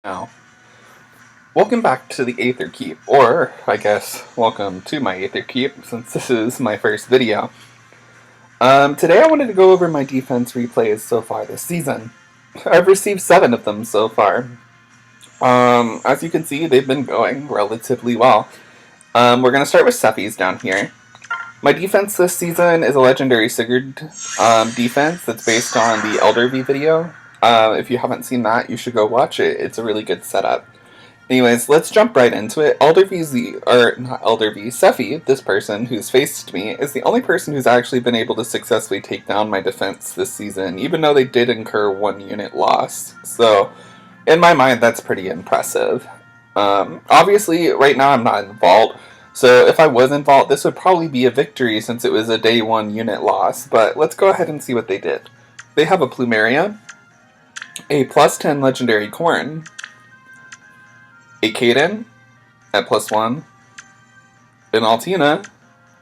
Now, welcome back to the Aether Keep, or I guess welcome to my Aether Keep, since this is my first video. Today I wanted to go over my defense replays so far this season. I've received 7 of them so far. As you can see, they've been going relatively well. We're going to start with Sephi's down here. My defense this season is a legendary Sigurd defense that's based on the Elder V video. If you haven't seen that, you should go watch it. It's a really good setup. Anyways, let's jump right into it. Sephi, this person who's faced me, is the only person who's actually been able to successfully take down my defense this season, even though they did incur 1 unit loss. So, in my mind, that's pretty impressive. Obviously, right now I'm not in Vault, so if I was in Vault, this would probably be a victory since it was a day 1 unit loss, but let's go ahead and see what they did. They have a Plumeria, a +10 legendary Corn, a Kaden at +1, an Altina,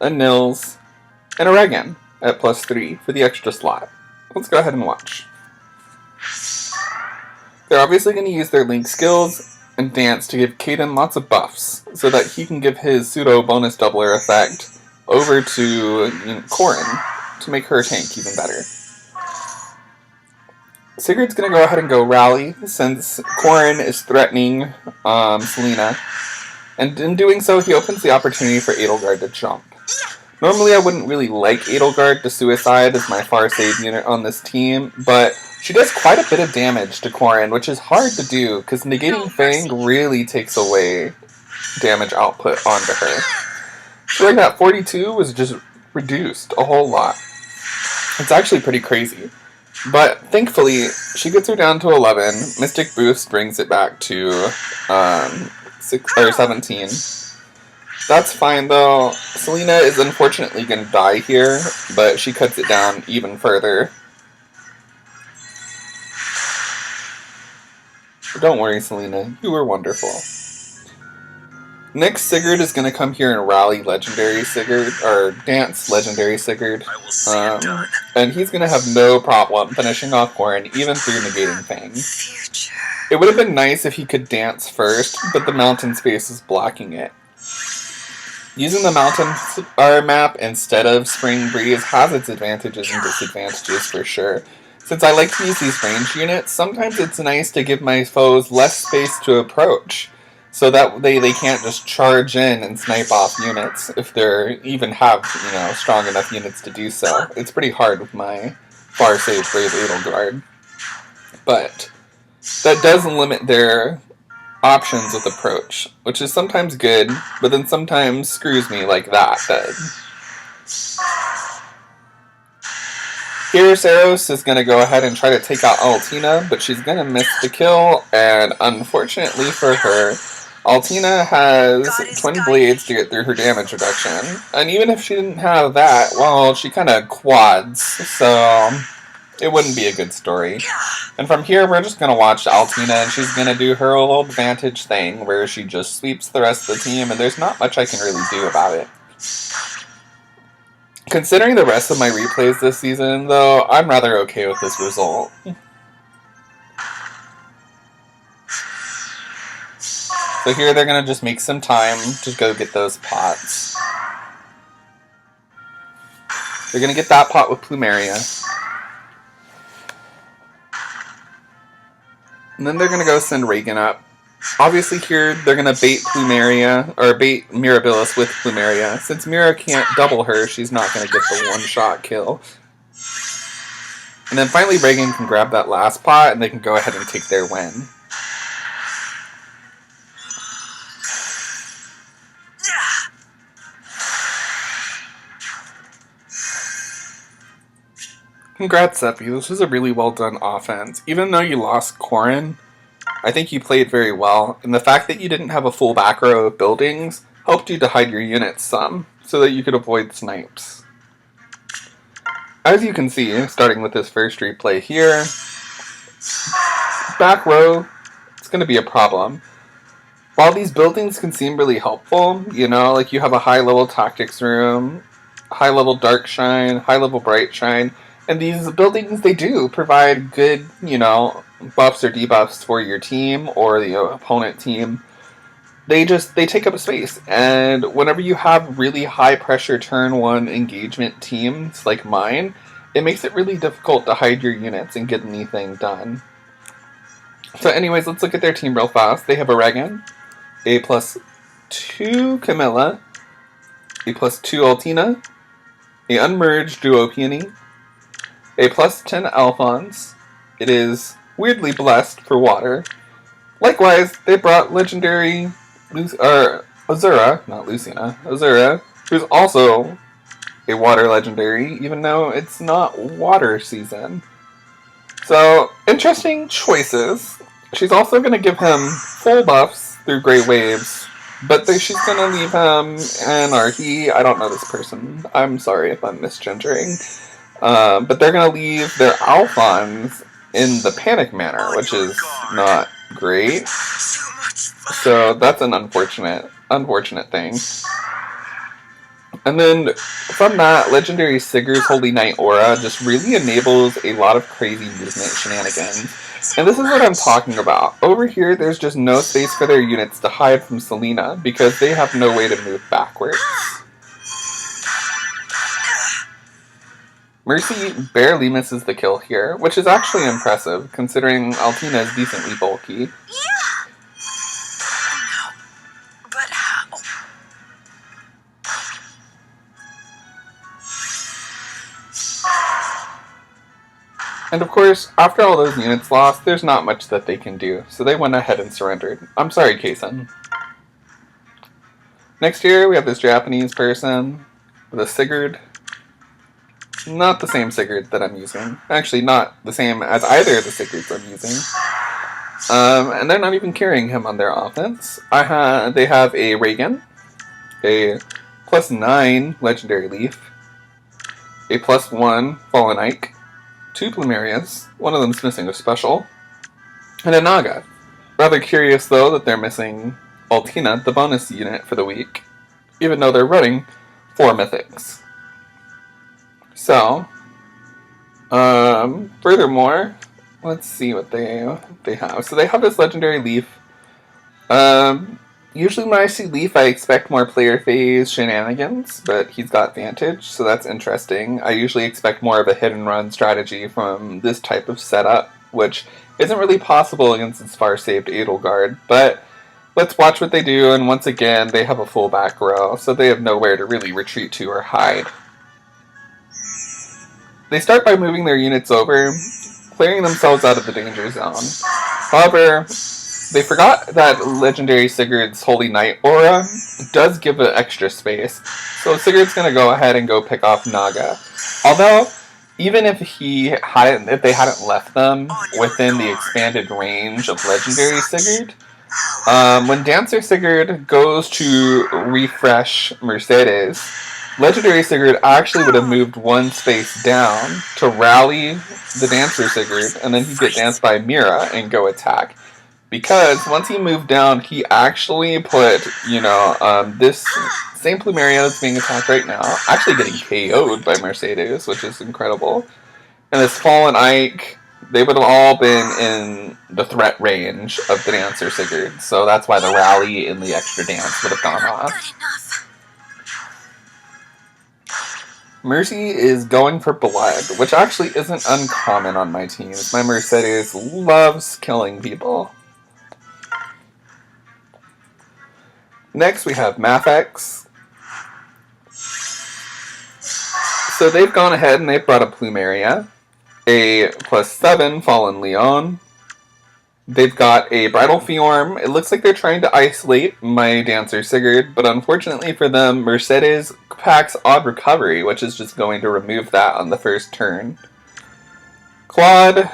a Nils, and a Regan at +3 for the extra slot. Let's go ahead and watch. They're obviously going to use their Link skills and Dance to give Kaden lots of buffs so that he can give his pseudo bonus doubler effect over to Corrin to make her tank even better. Sigurd's going to go ahead and go Rally, since Corrin is threatening Selena, and in doing so, he opens the opportunity for Edelgard to jump. Normally, I wouldn't really like Edelgard to suicide as my far save unit on this team, but she does quite a bit of damage to Corrin, which is hard to do, because negating Fang really takes away damage output onto her. So that 42 was just reduced a whole lot. It's actually pretty crazy. But thankfully, she gets her down to 11. Mystic Boost brings it back to 17. That's fine though. Selena is unfortunately going to die here, but she cuts it down even further. Don't worry, Selena. You were wonderful. Next, Sigurd is going to come here and rally Legendary Sigurd, or Dance Legendary Sigurd. And he's going to have no problem finishing off Corrin, even through negating Fang. It would have been nice if he could dance first, but the mountain space is blocking it. Using the mountain map instead of Spring Breeze has its advantages and disadvantages for sure. Since I like to use these range units, sometimes it's nice to give my foes less space to approach, so that they can't just charge in and snipe off units if they even have, strong enough units to do so. It's pretty hard with my far save Brave Edelgard. But that does limit their options with approach, which is sometimes good, but then sometimes screws me like that. Here, Saros is going to go ahead and try to take out Altina, but she's going to miss the kill, and unfortunately for her, Altina has Twin Blades to get through her damage reduction, and even if she didn't have that, well, she kind of quads, so it wouldn't be a good story. And from here, we're just going to watch Altina, and she's going to do her little advantage thing, where she just sweeps the rest of the team, and there's not much I can really do about it. Considering the rest of my replays this season, though, I'm rather okay with this result. So here they're going to just make some time to go get those pots. They're going to get that pot with Plumeria. And then they're going to go send Regan up. Obviously here they're going to bait Plumeria, or bait Mirabilis with Plumeria. Since Mira can't double her, she's not going to get the one-shot kill. And then finally Regan can grab that last pot and they can go ahead and take their win. Congrats, Sephi. This was a really well done offense. Even though you lost Corrin, I think you played very well, and the fact that you didn't have a full back row of buildings helped you to hide your units some, so that you could avoid snipes. As you can see, starting with this first replay here, back row, it's going to be a problem. While these buildings can seem really helpful, like you have a high level tactics room, high level dark shine, high level bright shine, and these buildings, they do provide good, buffs or debuffs for your team or the opponent team, they take up a space. And whenever you have really high pressure turn 1 engagement teams like mine, it makes it really difficult to hide your units and get anything done. So anyways, let's look at their team real fast. They have a Regan, a +2 Camilla, a +2 Altina, a unmerged duo Peony, a +10 Alphonse. It is weirdly blessed for water. Likewise, they brought legendary Azura, not Lucina, Azura, who's also a water legendary, even though it's not water season. So, interesting choices. She's also going to give him full buffs through Great Waves, but she's going to leave him an Arhe. I don't know this person. I'm sorry if I'm misgendering. But they're going to leave their Alphonse in the Panic Manor, which is not great. So that's an unfortunate thing. And then from that, Legendary Sigurd's Holy Knight Aura just really enables a lot of crazy movement shenanigans. And this is what I'm talking about. Over here, there's just no space for their units to hide from Selena because they have no way to move backwards. Mercy barely misses the kill here, which is actually impressive considering Altina is decently bulky. And of course, after all those units lost, there's not much that they can do, so they went ahead and surrendered. I'm sorry, Kaisen. Next here, we have this Japanese person with a Sigurd. Not the same Sigurd that I'm using. Actually, not the same as either of the Sigurds I'm using. And they're not even carrying him on their offense. They have a Reagan, a +9 Legendary Leaf, a +1 Fallen Ike, 2 Plumerias, one of them's missing a special, and a Naga. Rather curious though that they're missing Altina, the bonus unit for the week, even though they're running 4 mythics. So, furthermore, let's see what they have. So they have this Legendary Leaf. Usually when I see Leaf, I expect more player phase shenanigans, but he's got Vantage, so that's interesting. I usually expect more of a hit and run strategy from this type of setup, which isn't really possible against its far-saved Edelgard, but let's watch what they do, and once again, they have a full back row, so they have nowhere to really retreat to or hide. They start by moving their units over, clearing themselves out of the danger zone. However, they forgot that Legendary Sigurd's Holy Knight Aura does give it extra space, so Sigurd's going to go ahead and go pick off Naga. Although, even if they hadn't left them within the expanded range of Legendary Sigurd, when Dancer Sigurd goes to refresh Mercedes, Legendary Sigurd actually would have moved 1 space down to rally the Dancer Sigurd, and then he'd get danced by Mira and go attack. Because once he moved down, he actually put, this same Plumeria that's being attacked right now, actually getting KO'd by Mercedes, which is incredible. And this Fallen Ike, they would have all been in the threat range of the Dancer Sigurd, so that's why the rally and the extra dance would have gone off. Mercy is going for blood, which actually isn't uncommon on my teams. My Mercedes loves killing people. Next, we have Mafex. So they've gone ahead and they've brought a Plumeria, a +7 Fallen Leon. They've got a Bridal Fiorm. It looks like they're trying to isolate my Dancer Sigurd, but unfortunately for them, Mercedes packs Odd Recovery, which is just going to remove that on the first turn. Claude,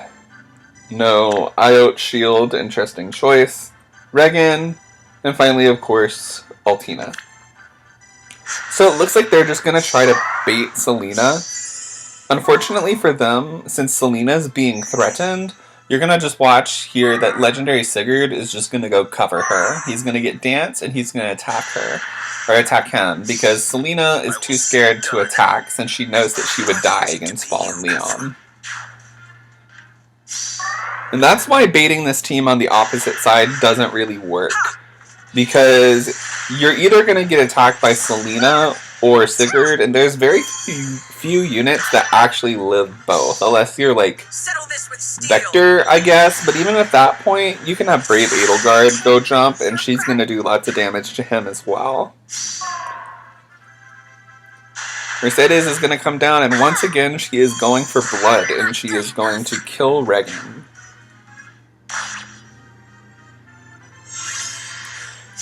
no. Iot Shield, interesting choice. Regan, and finally, of course, Altina. So it looks like they're just going to try to bait Selena. Unfortunately for them, since Selena's being threatened, you're going to just watch here that Legendary Sigurd is just going to go cover her. He's going to get Dance, and he's going to attack her, or attack him, because Selena is too scared to attack since she knows that she would die against Fallen Leon. And that's why baiting this team on the opposite side doesn't really work. Because you're either going to get attacked by Selena or Sigurd, and there's very few units that actually live both, unless you're like Vector, I guess. But even at that point, you can have Brave Edelgard go jump, and she's going to do lots of damage to him as well. Mercedes is going to come down, and once again, she is going for blood, and she is going to kill Regan.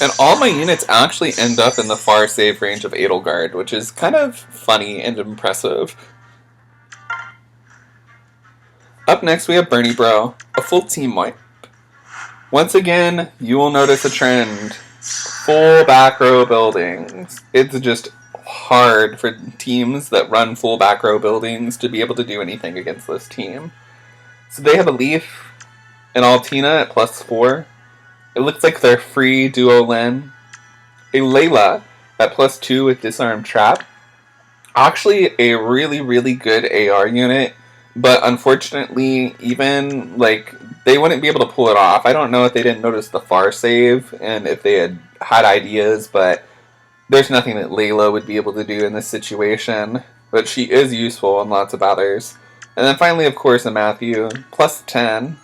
And all my units actually end up in the far save range of Edelgard, which is kind of funny and impressive. Up next we have Bernie Bro, a full team wipe. Once again, you will notice a trend. Full back row buildings. It's just hard for teams that run full back row buildings to be able to do anything against this team. So they have a Leaf, an Altina at +4. It looks like they're free duo Len. A Layla at +2 with Disarm Trap. Actually a really good AR unit, but unfortunately even like they wouldn't be able to pull it off. I don't know if they didn't notice the far save and if they had ideas, but there's nothing that Layla would be able to do in this situation. But she is useful in lots of others. And then finally, of course, a Matthew +10.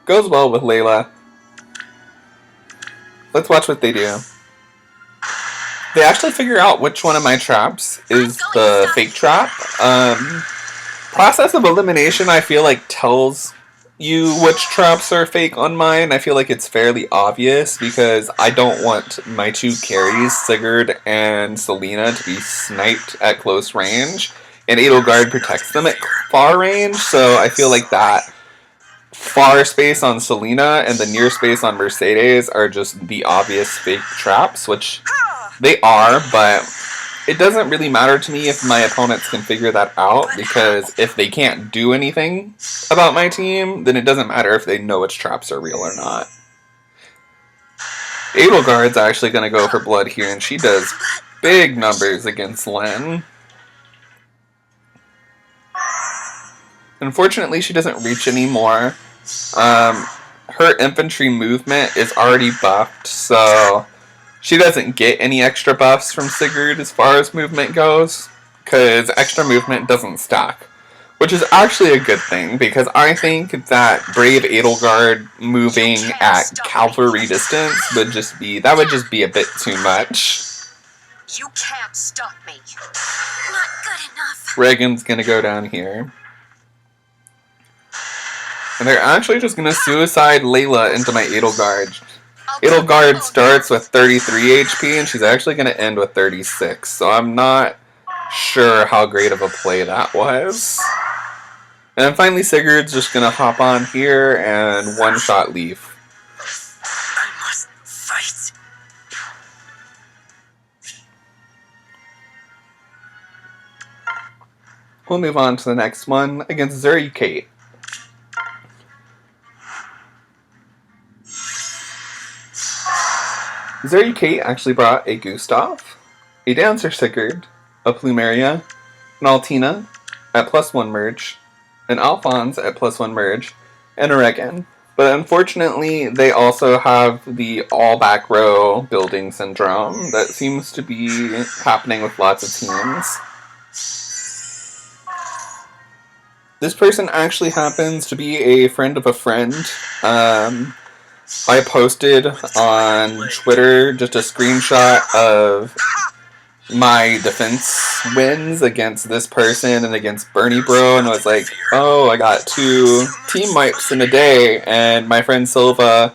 Goes well with Layla. Let's watch what they do. They actually figure out which one of my traps is the fake trap. Process of elimination, I feel like, tells you which traps are fake on mine. I feel like it's fairly obvious because I don't want my two carries, Sigurd and Selena, to be sniped at close range. And Edelgard protects them at far range, so I feel like that far space on Selena and the near space on Mercedes are just the obvious fake traps, which they are, but it doesn't really matter to me if my opponents can figure that out, because if they can't do anything about my team, then it doesn't matter if they know which traps are real or not. Edelgard's actually going to go for blood here, and she does big numbers against Len. Unfortunately, she doesn't reach anymore. Her infantry movement is already buffed, so she doesn't get any extra buffs from Sigurd as far as movement goes, because extra movement doesn't stack. Which is actually a good thing, because I think that Brave Edelgard moving at Calvary distance would just be a bit too much. You can't stop me. Not good enough. Regan's gonna go down here. And they're actually just going to suicide Layla into my Edelgard. Edelgard starts with 33 HP, and she's actually going to end with 36. So I'm not sure how great of a play that was. And then finally Sigurd's just going to hop on here and one-shot Leaf. I must fight. We'll move on to the next one against Zuri Kate. Zuri Kate actually brought a Gustav, a Dancer Sigurd, a Plumeria, an Altina at +1 merge, an Alphonse at +1 merge, and a Regan. But unfortunately, they also have the all back row building syndrome that seems to be happening with lots of teams. This person actually happens to be a friend of a friend. I posted on Twitter just a screenshot of my defense wins against this person and against Bernie Bro, and I was like, oh, I got 2 team wipes in a day, and my friend Silva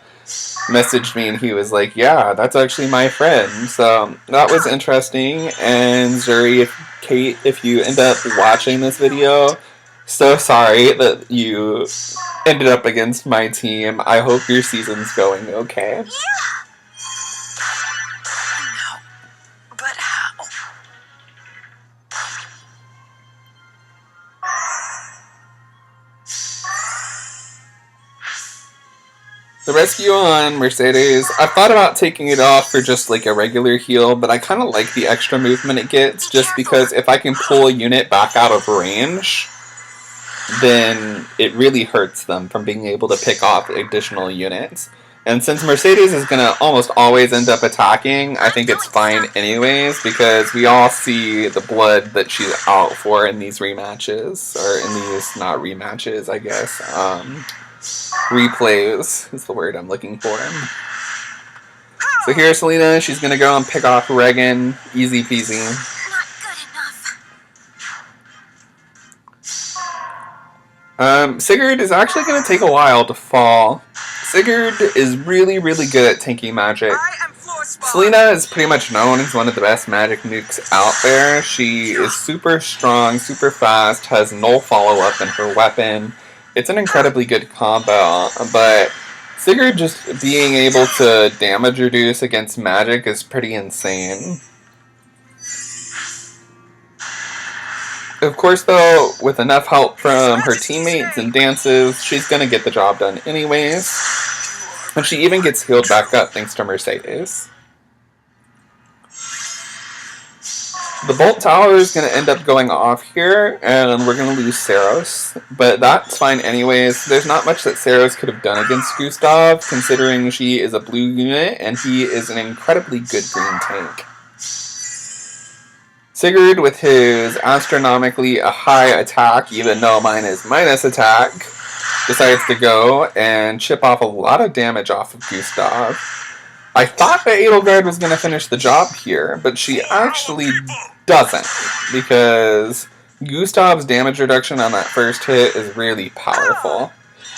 messaged me and he was like, yeah, that's actually my friend. So that was interesting. And Zuri, Kate, if you end up watching this video, so sorry that you ended up against my team. I hope your season's going okay. Yeah. No, but how? The rescue on Mercedes, I thought about taking it off for just like a regular heal, but I kind of like the extra movement it gets, just because if I can pull a unit back out of range, then it really hurts them from being able to pick off additional units. And since Mercedes is going to almost always end up attacking, I think it's fine anyways, because we all see the blood that she's out for in these rematches, or in these, not rematches, I guess, replays is the word I'm looking for. So here's Selena, she's going to go and pick off Regan, easy peasy. Not good enough. Sigurd is actually going to take a while to fall. Sigurd is really, really good at tanking magic. Selena is pretty much known as one of the best magic nukes out there. She is super strong, super fast, has null follow-up in her weapon. It's an incredibly good combo, but Sigurd just being able to damage reduce against magic is pretty insane. Of course, though, with enough help from her teammates and dances, she's going to get the job done anyways. And she even gets healed back up thanks to Mercedes. The Bolt Tower is going to end up going off here, and we're going to lose Saros. But that's fine anyways. There's not much that Saros could have done against Gustav, considering she is a blue unit, and he is an incredibly good green tank. Sigurd, with his astronomically high attack, even though mine is minus attack, decides to go and chip off a lot of damage off of Gustav. I thought that Edelgard was going to finish the job here, but she actually doesn't, because Gustav's damage reduction on that first hit is really powerful.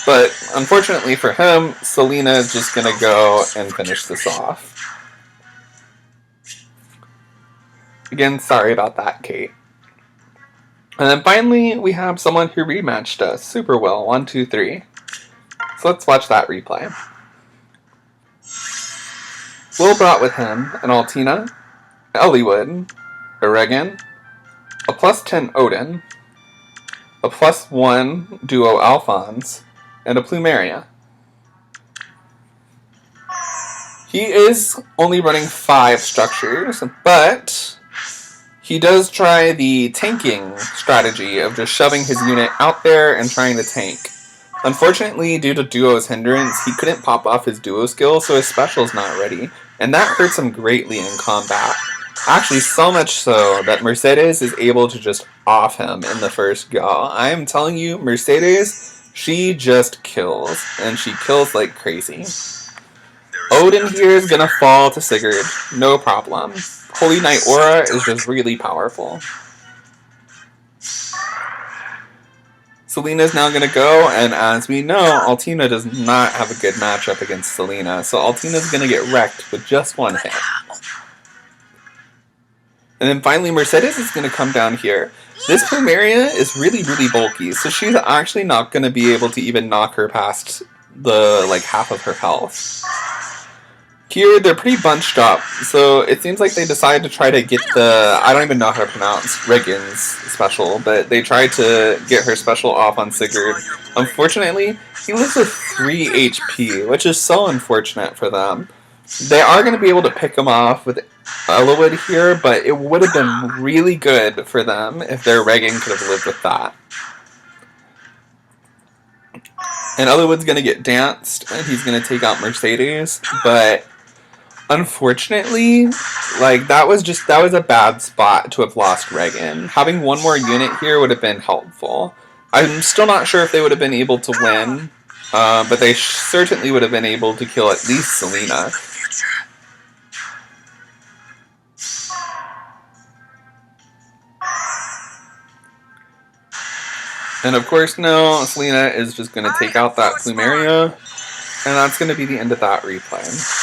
But unfortunately for him, Selena is just going to go and finish this off. Again, sorry about that, Kate. And then finally, we have someone who rematched us super well, 1, 2, 3. So let's watch that replay. Will brought with him an Altina, Eliwood, a Regan, a +10 Odin, a +1 duo Alphonse, and a Plumeria. He is only running 5 structures, but he does try the tanking strategy of just shoving his unit out there and trying to tank. Unfortunately, due to Duo's hindrance, he couldn't pop off his Duo skill, so his special's not ready, and that hurts him greatly in combat. Actually, so much so that Mercedes is able to just off him in the first go. I am telling you, Mercedes, she just kills, and she kills like crazy. Odin here is gonna fall to Sigurd, no problem. Holy Knight Aura is just really powerful. Selena's now going to go, and as we know, Altina does not have a good matchup against Selena, so Altina's going to get wrecked with just 1 hit. And then finally, Mercedes is going to come down here. This Plumeria is really, really bulky, so she's actually not going to be able to even knock her past the, half of her health. Here, they're pretty bunched up, so it seems like they decided to try to get the, I don't even know how to pronounce Regan's special, but they tried to get her special off on Sigurd. Unfortunately, he lives with 3 HP, which is so unfortunate for them. They are going to be able to pick him off with Eliwood here, but it would have been really good for them if their Regan could have lived with that. And Eliwood's going to get danced, and he's going to take out Mercedes, but unfortunately, that was a bad spot to have lost Regan. Having 1 more unit here would have been helpful. I'm still not sure if they would have been able to win, but they certainly would have been able to kill at least Selena. And of course, no, Selena is just going to take out that Plumeria, and that's going to be the end of that replay.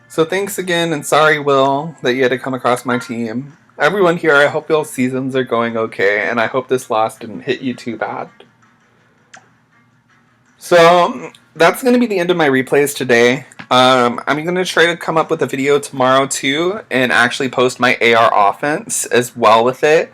So thanks again, and sorry, Will, that you had to come across my team. Everyone here, I hope y'all's seasons are going okay, and I hope this loss didn't hit you too bad. So, that's going to be the end of my replays today. I'm going to try to come up with a video tomorrow too, and actually post my AR offense as well with it.